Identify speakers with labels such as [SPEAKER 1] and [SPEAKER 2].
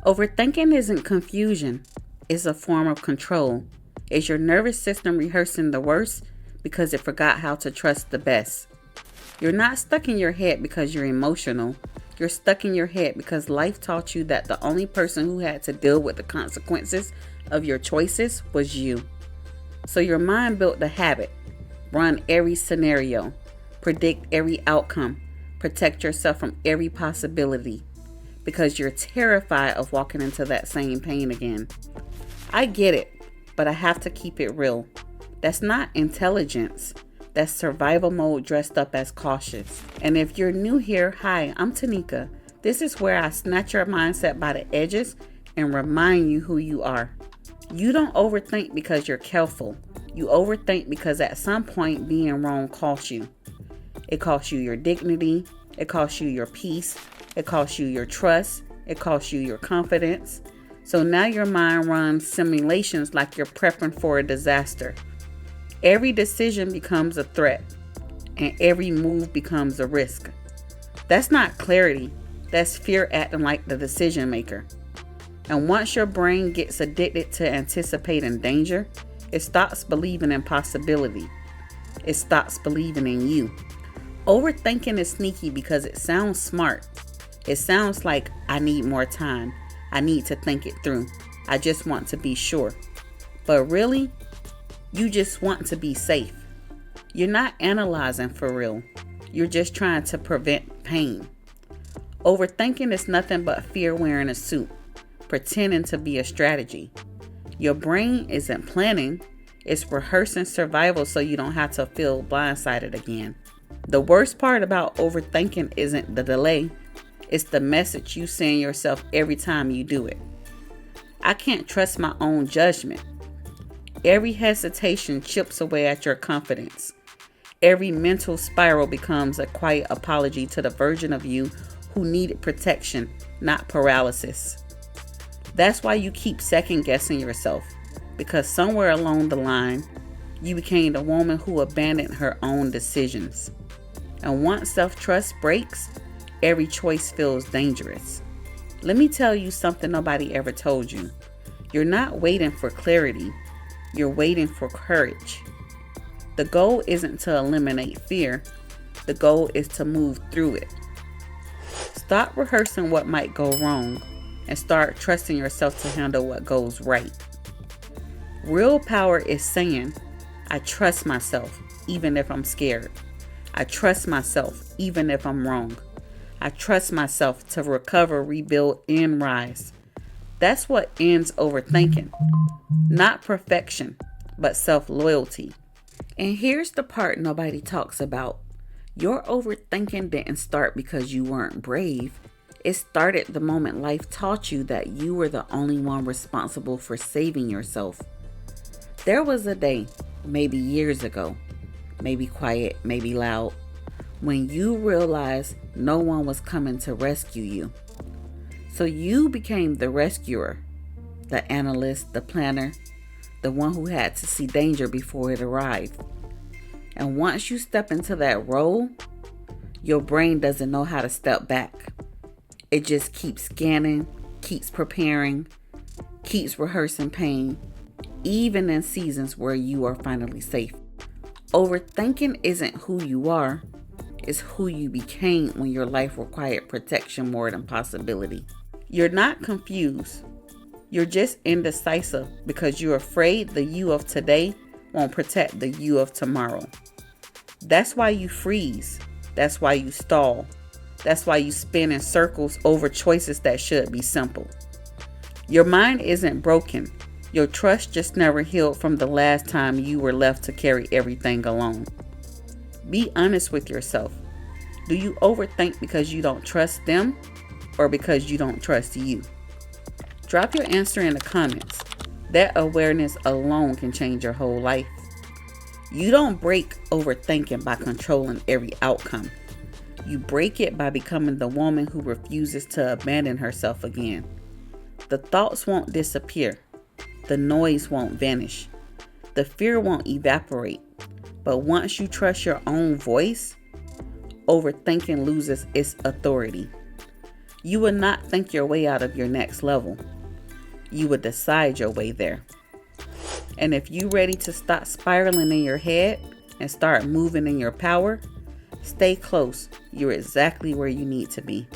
[SPEAKER 1] Overthinking isn't confusion, it's a form of control. It's your nervous system rehearsing the worst because it forgot how to trust the best. You're not stuck in your head because you're emotional. You're stuck in your head because life taught you that the only person who had to deal with the consequences of your choices was you. So your mind built the habit. Run every scenario. Predict every outcome. Protect yourself from every possibility. Because you're terrified of walking into that same pain again. I get it, but I have to keep it real. That's not intelligence. That's survival mode dressed up as cautious. And if you're new here, hi, I'm Taneaka. This is where I snatch your mindset by the edges and remind you who you are. You don't overthink because you're careful. You overthink because at some point being wrong costs you. It costs you your dignity. It costs you your peace. It costs you your trust. It costs you your confidence. So now your mind runs simulations like you're prepping for a disaster. Every decision becomes a threat, and every move becomes a risk. That's not clarity. That's fear acting like the decision maker. And once your brain gets addicted to anticipating danger, it stops believing in possibility. It stops believing in you. Overthinking is sneaky because it sounds smart. It sounds like, I need more time. I need to think it through. I just want to be sure. But really, you just want to be safe. You're not analyzing for real. You're just trying to prevent pain. Overthinking is nothing but fear wearing a suit, pretending to be a strategy. Your brain isn't planning. It's rehearsing survival so you don't have to feel blindsided again. The worst part about overthinking isn't the delay. It's the message you send yourself every time you do it. I can't trust my own judgment. Every hesitation chips away at your confidence. Every mental spiral becomes a quiet apology to the version of you who needed protection, not paralysis. That's why you keep second guessing yourself, because somewhere along the line, you became the woman who abandoned her own decisions. And once self-trust breaks, every choice feels dangerous. Let me tell you something nobody ever told you. You're not waiting for clarity. You're waiting for courage. The goal isn't to eliminate fear. The goal is to move through it. Stop rehearsing what might go wrong and start trusting yourself to handle what goes right. Real power is saying, I trust myself even if I'm scared. I trust myself even if I'm wrong. I trust myself to recover, rebuild, and rise. That's what ends overthinking. Not perfection, but self-loyalty. And here's the part nobody talks about. Your overthinking didn't start because you weren't brave. It started the moment life taught you that you were the only one responsible for saving yourself. There was a day, maybe years ago, maybe quiet, maybe loud, when you realized no one was coming to rescue you. So you became the rescuer, the analyst, the planner, the one who had to see danger before it arrived. And once you step into that role, your brain doesn't know how to step back. It just keeps scanning, keeps preparing, keeps rehearsing pain, even in seasons where you are finally safe. Overthinking isn't who you are. Is who you became when your life required protection more than possibility. You're not confused. You're just indecisive because you're afraid the you of today won't protect the you of tomorrow. That's why you freeze. That's why you stall. That's why you spin in circles over choices that should be simple. Your mind isn't broken. Your trust just never healed from the last time you were left to carry everything alone. Be honest with yourself. Do you overthink because you don't trust them or because you don't trust you? Drop your answer in the comments. That awareness alone can change your whole life. You don't break overthinking by controlling every outcome. You break it by becoming the woman who refuses to abandon herself again. The thoughts won't disappear. The noise won't vanish. The fear won't evaporate. But once you trust your own voice, overthinking loses its authority. You will not think your way out of your next level. You will decide your way there. And if you're ready to stop spiraling in your head and start moving in your power, stay close. You're exactly where you need to be.